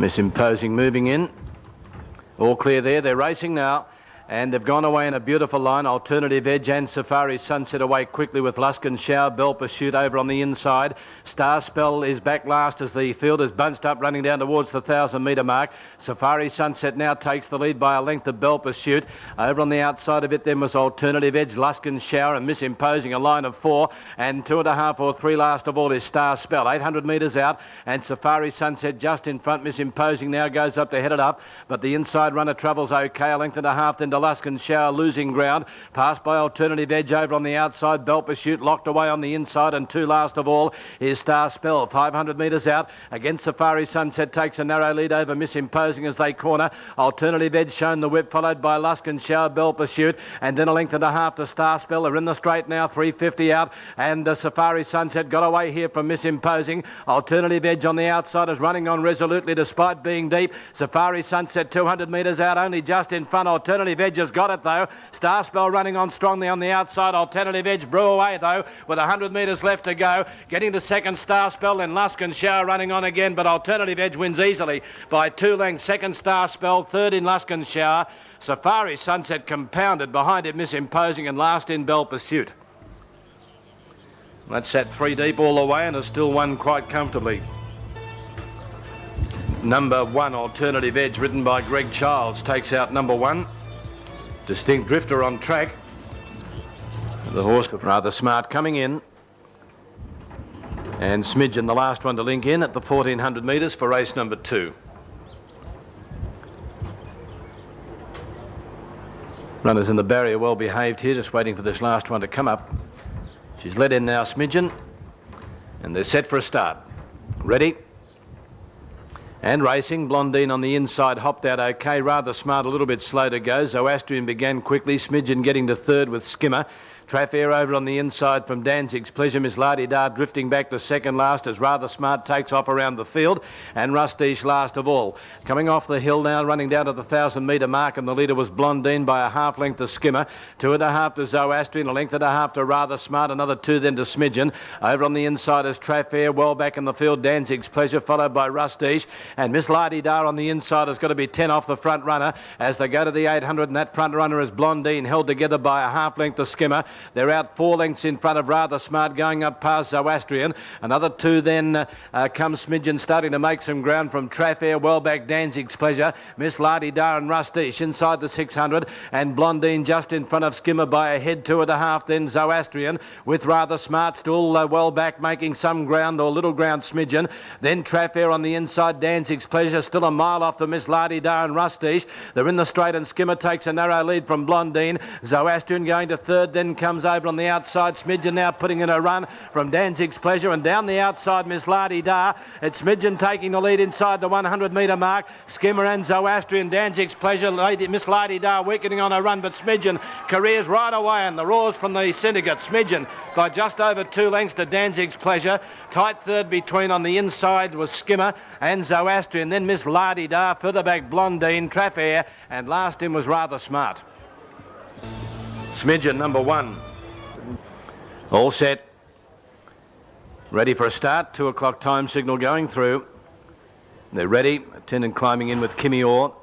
Miss Imposing moving in. All clear there. They're racing now. And they've gone away in a beautiful line. Alternative Edge and Safari Sunset away quickly with Luskin Shower. Bell Pursuit over on the inside. Star Spell is back last as the field is bunched up running down towards the 1,000-metre mark. Safari Sunset now takes the lead by a length of Bell Pursuit. Over on the outside of it then was Alternative Edge, Luskin Shower and Miss Imposing, a line of 4. And 2.5 or 3 last of all is Star Spell. 800 metres out and Safari Sunset just in front. Miss Imposing now goes up to head it up. But the inside runner travels okay. A length and a half then to Luskin Shower losing ground. Passed by Alternative Edge over on the outside. Bell Pursuit locked away on the inside. And 2 last of all is Star Spell. 500 metres out against Safari Sunset takes a narrow lead over Miss Imposing as they corner. Alternative Edge shown the whip, followed by Luskin Shower, Bell Pursuit, and then a length and a half to Star Spell. They're in the straight now, 350 out, and Safari Sunset got away here from Miss Imposing. Alternative Edge on the outside is running on resolutely despite being deep. Safari Sunset 200 metres out, only just in front. Alternative Edge has got it though. Star Spell running on strongly on the outside. Alternative Edge brew away though with 100 metres left to go. Getting to second Star Spell, then Luskin Shower running on again, but Alternative Edge wins easily by 2 lengths. Second Star Spell, third in Luskin Shower. Safari Sunset compounded behind it, Miss Imposing, and last in Bell Pursuit. That's sat 3 deep all the way and has still won quite comfortably. Number 1, Alternative Edge, ridden by Greg Childs, takes out number 1. Distinct Drifter on track. The horse rather smart coming in. And Smidgen, the last one to link in at the 1,400 metres for race number 2. Runners in the barrier well behaved here, just waiting for this last one to come up. She's led in now, Smidgen, and they're set for a start. Ready? And racing. Blondine on the inside hopped out okay, rather smart, a little bit slow to go. Zoroastrian began quickly, Smidgen getting to third with Skimmer. Traffair over on the inside from Danzig's Pleasure. Miss Lardy Dar drifting back to second last as Rather Smart takes off around the field, and Rustiche last of all. Coming off the hill now, running down to the 1,000-metre mark, and the leader was Blondine by a half length to Skimmer. 2.5 to Zoroastrian, a length and a half to Rather Smart, another 2 then to Smidgen. Over on the inside is Traffair, well back in the field, Danzig's Pleasure, followed by Rustiche, and Miss Lardy Dar on the inside has got to be 10 off the front runner as they go to the 800, and that front runner is Blondine, held together by a half length to Skimmer. They're out 4 lengths in front of Rather Smart, going up past Zoroastrian. Another 2 then comes Smidgen, starting to make some ground from Traffair, well back Danzig's Pleasure, Miss Lardy Dar and Rustiche inside the 600, and Blondine just in front of Skimmer by a head. 2.5 then Zoroastrian with Rather Smart still well back, making some ground or little ground Smidgen. Then Traffair on the inside, Danzig's Pleasure still a mile off the Miss Lardy Dar and Rustiche. They're in the straight and Skimmer takes a narrow lead from Blondine. Zoroastrian going to third, then comes over on the outside. Smidgen now putting in a run from Danzig's Pleasure, and down the outside Miss Lardy Dar. It's Smidgen taking the lead inside the 100-metre mark. Skimmer and Zoroastrian, Danzig's Pleasure, Miss Lardy Dar weakening on her run, but Smidgen careers right away, and the roars from the syndicate. Smidgen by just over 2 lengths to Danzig's Pleasure. Tight third between on the inside was Skimmer and Zoroastrian, then Miss Lardy Dar, further back Blondine, Traffair, and last in was Rather Smart. Smidgen, number 1. All set. Ready for a start. 2 o'clock time signal going through. They're ready. Attendant climbing in with Kimmy Orr.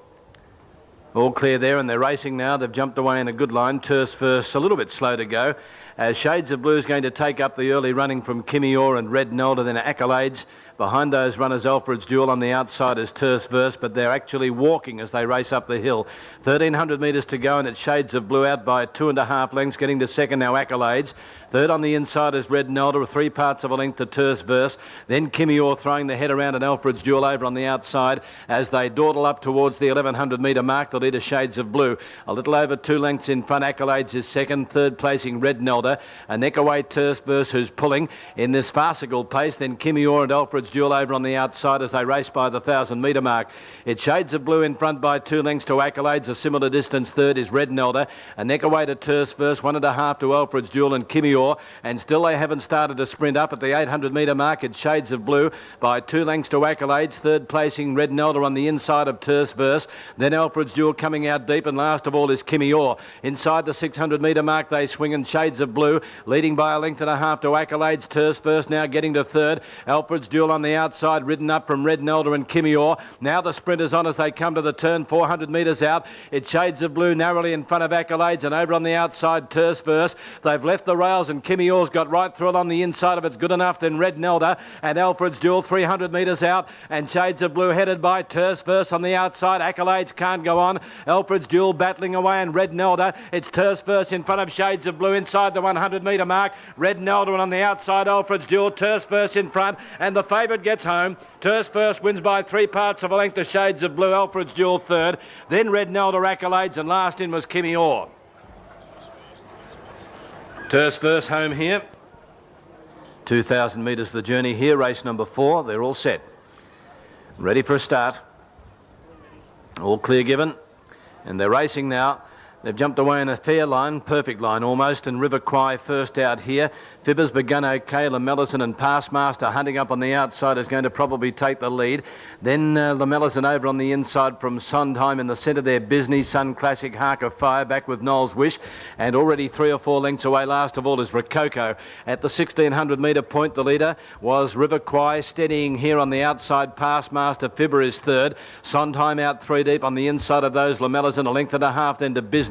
All clear there, and they're racing now. They've jumped away in a good line. Terse first, a little bit slow to go. As Shades of Blue is going to take up the early running from Kimmy Orr and Red Nelda, then Accolades. Behind those runners, Alfred's Jewel on the outside is Terse Verse, but they're actually walking as they race up the hill. 1,300 metres to go, and it's Shades of Blue out by 2.5 lengths, getting to second now Accolades. Third on the inside is Red Nelda, 3 parts of a length to Terse Verse. Then Kimmy Orr throwing the head around, and Alfred's Jewel over on the outside as they dawdle up towards the 1,100 metre mark. The leader, Shades of Blue, a little over 2 lengths in front. Accolades is second. Third placing Red Nelda. A neck away Terse Verse, who's pulling in this farcical pace. Then Kimmy Orr and Alfred's Jewel over on the outside as they race by the 1,000-metre mark. It's Shades of Blue in front by 2 lengths to Accolades. A similar distance third is Red Nelda. A neck away to Terse Verse, 1.5 to Alfred's Jewel and Kimmy Orr. And still they haven't started to sprint up at the 800-metre mark. It's Shades of Blue by 2 lengths to Accolades. Third placing Red Nelda on the inside of Terse Verse. Then Alfred's Jewel coming out deep, and last of all is Kimmy Orr. Inside the 600-metre mark they swing, and Shades of Blue leading by a length and a half to Accolades. Terse Verse now getting to third. Alfred's Jewel on on the outside, ridden up from Red Nelda and Kimmy Orr. Now the sprinters on as they come to the turn, 400 metres out. It's Shades of Blue narrowly in front of Accolades, and over on the outside, Terse Verse. They've left the rails, and Kimmy Orr's got right through it on the inside of It's Good Enough, then Red Nelda and Alfred's Duel, 300 metres out, and Shades of Blue headed by Terse Verse on the outside. Accolades can't go on. Alfred's Duel battling away, and Red Nelda. It's Terse Verse in front of Shades of Blue inside the 100 metre mark. Red Nelda on the outside, Alfred's Duel, Terse Verse in front, and the favourite gets home. Terse Verse wins by 3 parts of a length to Shades of Blue, Alfred's Duel third, then Red Nelda, Accolades, and last in was Kimmy Orr. Terse Verse home here. 2,000 metres the journey here, race number 4. They're all set. Ready for a start. All clear given. And they're racing now. They've jumped away in a fair line, perfect line almost, and River Kwai first out here. Fibbers begun okay, Lamellison and Passmaster hunting up on the outside is going to probably take the lead. Then Lamellison over on the inside from Sondheim in the centre there, Bisney, Sun Classic, Hark of Fire back with Noel's Wish, and already 3 or 4 lengths away last of all is Rococo. At the 1600 metre point, the leader was River Kwai, steadying here on the outside, Passmaster. Fibber is third, Sondheim out 3 deep on the inside of those, Lamellison a length and a half then to Bisney.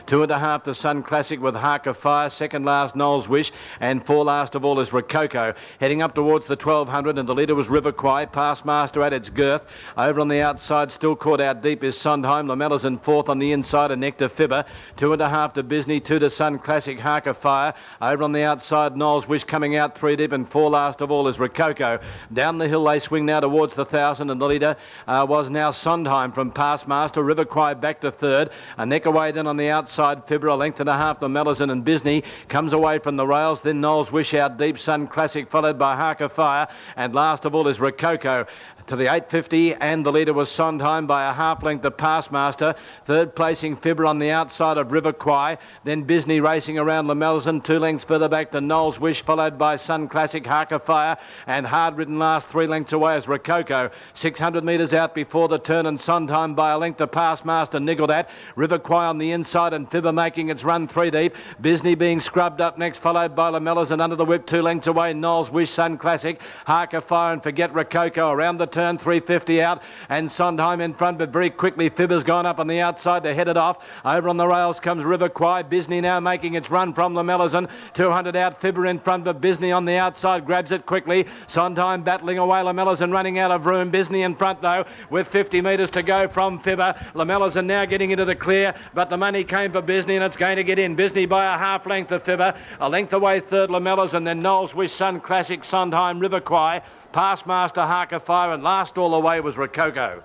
2.5 to Sun Classic with Hark of Fire, second last Noel's Wish, and 4 last of all is Rococo. Heading up towards the 1200, and the leader was River Kwai, Passmaster at its girth. Over on the outside, still caught out deep is Sondheim, Lamellison fourth on the inside, and Nectar Fibber. 2.5 to Bisney, 2 to Sun Classic, Hark of Fire. Over on the outside, Noel's Wish coming out 3 deep, and 4 last of all is Rococo. Down the hill they swing now towards the 1000, and the leader was now Sondheim from Passmaster. River Kwai back to third. A neck away then on the outside, Fibber, a length and a half to Lamellison, and Bisney comes away from the rails. Then Noel's Wish out deep, Sun Classic followed by Hark of Fire, and last of all is Rococo. To the 850, and the leader was Sondheim by a half length of Passmaster. Third placing Fibber on the outside of River Kwai. Then Bisney racing around Lamellison, 2 lengths further back to Noel's Wish, followed by Sun Classic, Hark of Fire, and hard ridden last 3 lengths away as Rococo. 600 metres out before the turn, and Sondheim by a length of Passmaster niggled at. River Kwai on the inside, and Fibber making its run 3 deep. Bisney being scrubbed up next, followed by Lamellison under the whip, 2 lengths away. Noel's Wish, Sun Classic, Hark of Fire, and Forget Rococo around the turn, 350 out, and Sondheim in front, but very quickly Fibber's gone up on the outside to head it off. Over on the rails comes River Kwai. Bisney now making its run from Lamellison. 200 out, Fibber in front, but Bisney on the outside grabs it quickly. Sondheim battling away, Lamellison running out of room. Bisney in front though, with 50 metres to go from Fibber. Lamellison now getting into the clear, but the money came for Bisney, and it's going to get in. Bisney by a half length of Fibber. A length away third, Lamellison, then Noel's Wish, Sun Classic, Sondheim, River Kwai, Passmaster, Hark of Fire, and last all the way was Rococo.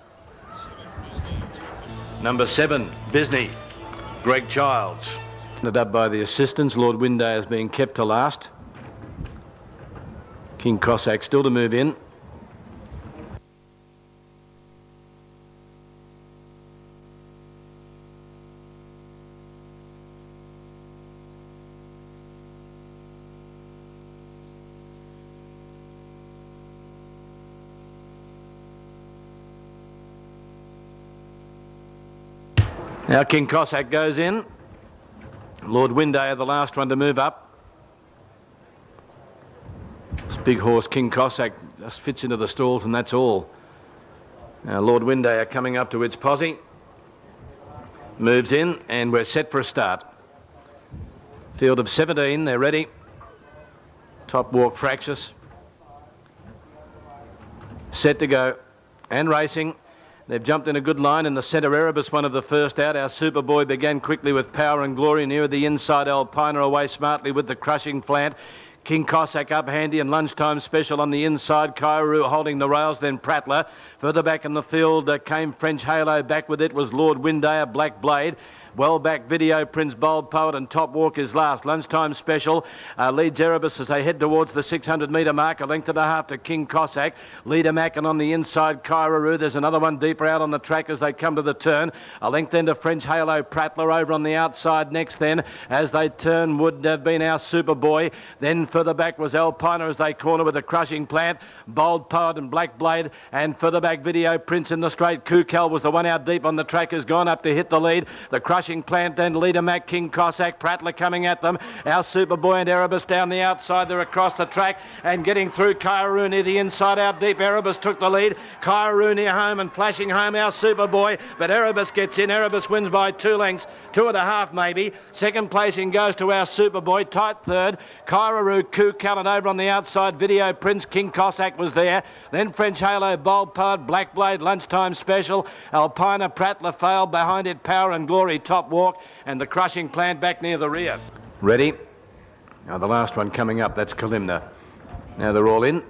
Number 7, Bisney, Greg Childs. Up by the assistants, Lord Winday is being kept to last. King Cossack still to move in. Now King Cossack goes in. Lord Winday, the last one to move up. This big horse, King Cossack, just fits into the stalls, and that's all. Now Lord Winday are coming up to its posse. Moves in, and we're set for a start. Field of 17, they're ready. Top walk fractious. Set to go, and racing. They've jumped in a good line in the centre. Erebus, one of the first out. Our Superboy began quickly with Power and Glory. Near the inside, Alpina away smartly with the Crushing Plant. King Cossack up handy, and Lunchtime Special on the inside. Kairu holding the rails, then Prattler. Further back in the field came French Halo. Back with it was Lord Winday, a Black Blade. Well back Video Prince, Bold Poet, and Top Walk is last. Lunchtime Special leads Erebus as they head towards the 600 metre mark. A length and a half to King Cossack. Leader Mack, and on the inside Kairu. There's another one deeper out on the track as they come to the turn. A length then to French Halo. Prattler over on the outside next then as they turn would have been our Superboy. Then further back was Alpina as they corner with the Crushing Plant. Bold Poet and Black Blade, and further back Video Prince in the straight. Kukal was the one out deep on the track, has gone up to hit the lead. The Crushing Crushing Plant, then Leader Mac, King Cossack, Prattler coming at them. Our Superboy and Erebus down the outside. They're across the track and getting through. Kaiaroo near the inside, out deep. Erebus took the lead. Kaiaroo near home and flashing home our Superboy, but Erebus gets in. Erebus wins by 2 lengths, 2.5 maybe. Second placing goes to our Superboy. Tight third, Kaiaroo, Coup Callan over on the outside. Video Prince, King Cossack was there. Then French Halo, Bold Poet, Black Blade, Lunchtime Special, Alpina, Prattler failed. Behind it, Power and Glory, Top Walk, and the Crushing Plant back near the rear. Ready? Now the last one coming up, that's Kalimna. Now they're all in.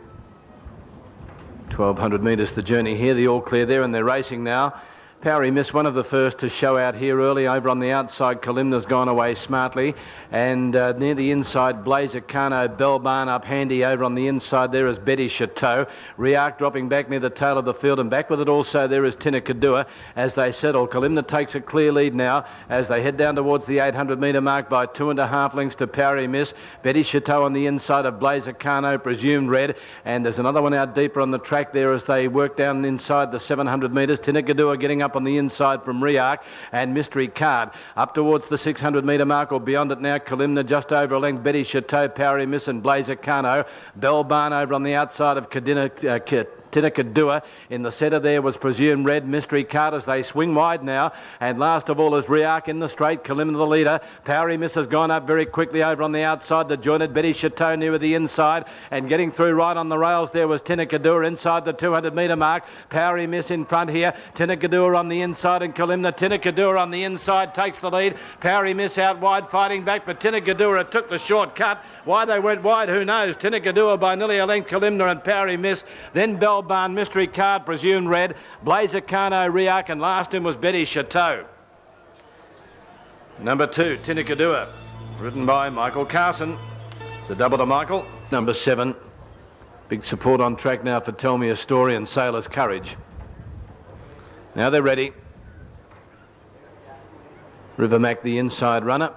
1,200 metres the journey here, the all clear there, and they're racing now. Powery missed one of the first to show out here early. Over on the outside, Kalimna's gone away smartly. And near the inside, Blazer Kano, Bellbarn up handy. Over on the inside there is Betty Chateau. Riarc dropping back near the tail of the field, and back with it also there is Tinnakadua as they settle. Kalimna takes a clear lead now as they head down towards the 800 metre mark by 2.5 lengths to Powery Miss. Betty Chateau on the inside of Blazer Kano, presumed red. And there's another one out deeper on the track there as they work down inside the 700 metres. Tinnakadua getting up on the inside from Riarc, and Mystery Card up towards the 600 metre mark or beyond it now. Kalimna just over a length. Betty Chateau, Powery Miss and Blazer Kano. Bellbarn over on the outside of Tinnakadua. In the centre there was presumed red. Mystery Card as they swing wide now, and last of all is Riarc in the straight. Kalimna the leader. Powery Miss has gone up very quickly over on the outside. The jointed Betty Chateau near the inside, and getting through right on the rails there was Tinnakadua inside the 200 metre mark. Powery Miss in front here. Tinnakadua on the inside and Kalimna. Tinnakadua on the inside takes the lead. Powery Miss out wide fighting back, but Tinnakadua took the shortcut. Why they went wide, who knows? Tinnakadua by nearly a length. Kalimna and Powery Miss. Then Bellbarn, Mystery Card, presumed red. Blazer Kano, Riarc, and last in was Betty Chateau. Number 2, Tinnakadua, written by Michael Carson. The double to Michael. Number 7, big support on track now for Tell Me a Story and Sailor's Courage. Now they're ready. River Mac, the inside runner.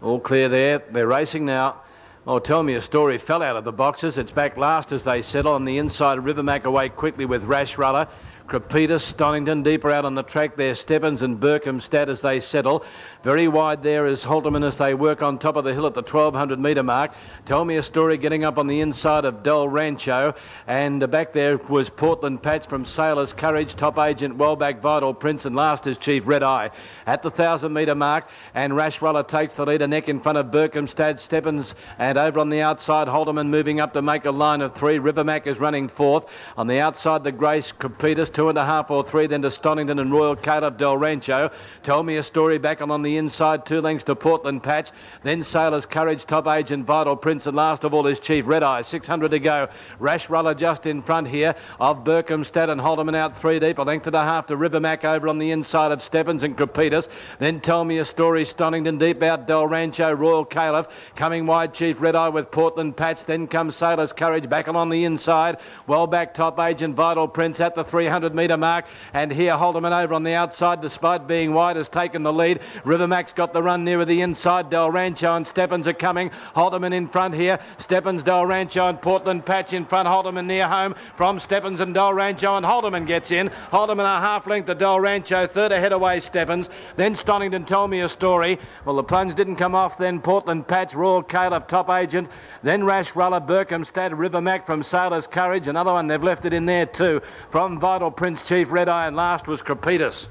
All clear there. They're racing now. Oh, Tell Me a Story fell out of the boxes. It's back last as they settle on the inside. River Mac away quickly with Rash Ruller. Crepitus, Stonington, deeper out on the track there. Stebbins and Berkhamsted as they settle. Very wide there is Halterman as they work on top of the hill at the 1,200 metre mark. Tell Me a Story getting up on the inside of Del Rancho. And back there was Portland Patch from Sailor's Courage, Top Agent, Wellback, Vital Prince, and last is Chief Red Eye. At the 1,000 metre mark, and Rash Ruller takes the lead, a neck in front of Berkhamsted, Stebbins, and over on the outside, Halterman moving up to make a line of 3. River Mac is running 4th. On the outside, the Grace, Crepitus, 2.5 or 3, then to Stonington and Royal Caleb, Del Rancho. Tell Me a Story back on the inside, 2 lengths to Portland Patch, then Sailor's Courage, Top Agent, Vital Prince, and last of all is Chief Red Eye. 600 to go. Rash Ruller just in front here of Berkhamsted and Halterman out 3 deep, a length and a half to River Mac over on the inside of Stebbins and Crepitus. Then Tell Me a Story, Stonington deep out, Del Rancho, Royal Caleb coming wide, Chief Red Eye with Portland Patch. Then comes Sailor's Courage back on the inside. Well back, Top Agent, Vital Prince at the 300 metre mark, and here Halterman over on the outside despite being wide has taken the lead. River Mac's got the run nearer the inside. Del Rancho and Stebbins are coming. Halterman in front here. Stebbins, Del Rancho and Portland Patch in front. Halterman near home from Stebbins and Del Rancho, and Halterman gets in. Halterman a half length to Del Rancho, third ahead away Stebbins. Then Stonington, Tell Me a Story. Well, the plunge didn't come off then. Portland Patch, Royal Caleb, Top Agent, then Rash Ruller, Berkhamsted, River Mac from Sailor's Courage. Another one, they've left it in there too, from Vital Prince, Chief Red Eye, and last was Crepitus.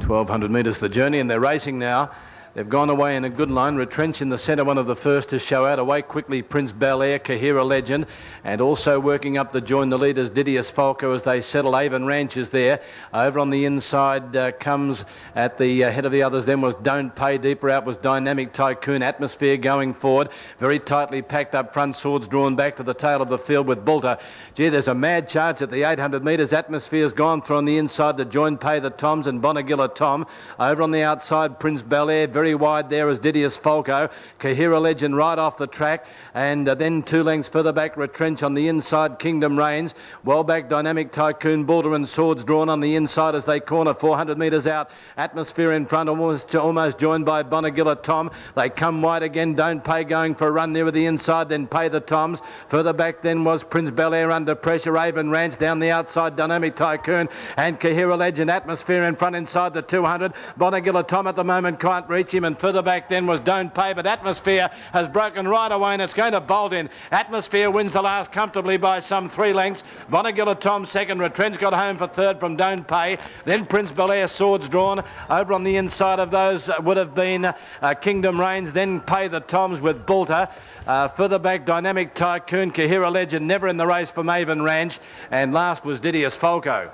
1,200 metres the journey, and they're racing now. They've gone away in a good line. Retrench in the centre, one of the first to show out. Away quickly, Prince Bel Air, Kahira Legend. And also working up to join the leaders, Didius Falco as they settle. Avon Ranch is there. Over on the inside comes at the head of the others. Then was Don't Pay. Deeper out was Dynamic Tycoon. Atmosphere going forward. Very tightly packed up front. Swords drawn back to the tail of the field with Bulter. Gee, there's a mad charge at the 800 metres. Atmosphere's gone through on the inside to join Pay the Toms and Bonagilla Tom. Over on the outside, Prince Bel Air. very wide there is Didius Falco. Kahira Legend right off the track, and then 2 lengths further back, Retrench on the inside, Kingdom Reigns. Well back, Dynamic Tycoon, Balder and Swords drawn on the inside as they corner 400 metres out. Atmosphere in front, almost joined by Bonagilla Tom. They come wide again, Don't Pay going for a run there with the inside, then Pay the Toms. Further back then was Prince Bel-Air under pressure, Avon Ranch down the outside, Dynamic Tycoon and Kahira Legend. Atmosphere in front inside the 200. Bonagilla Tom at the moment can't reach him, and further back then was Don't Pay, but Atmosphere has broken right away and it's going to bolt in. Atmosphere wins the last comfortably by some 3 lengths. Bonagilla Tom second, Retrench got home for third from Don't Pay. Then Prince Bel-Air, Swords drawn. Over on the inside of those would have been Kingdom Reigns, then Pay the Toms with Bolter. Further back, Dynamic Tycoon, Kahira Legend, never in the race for Maven Ranch, and last was Didius Falco.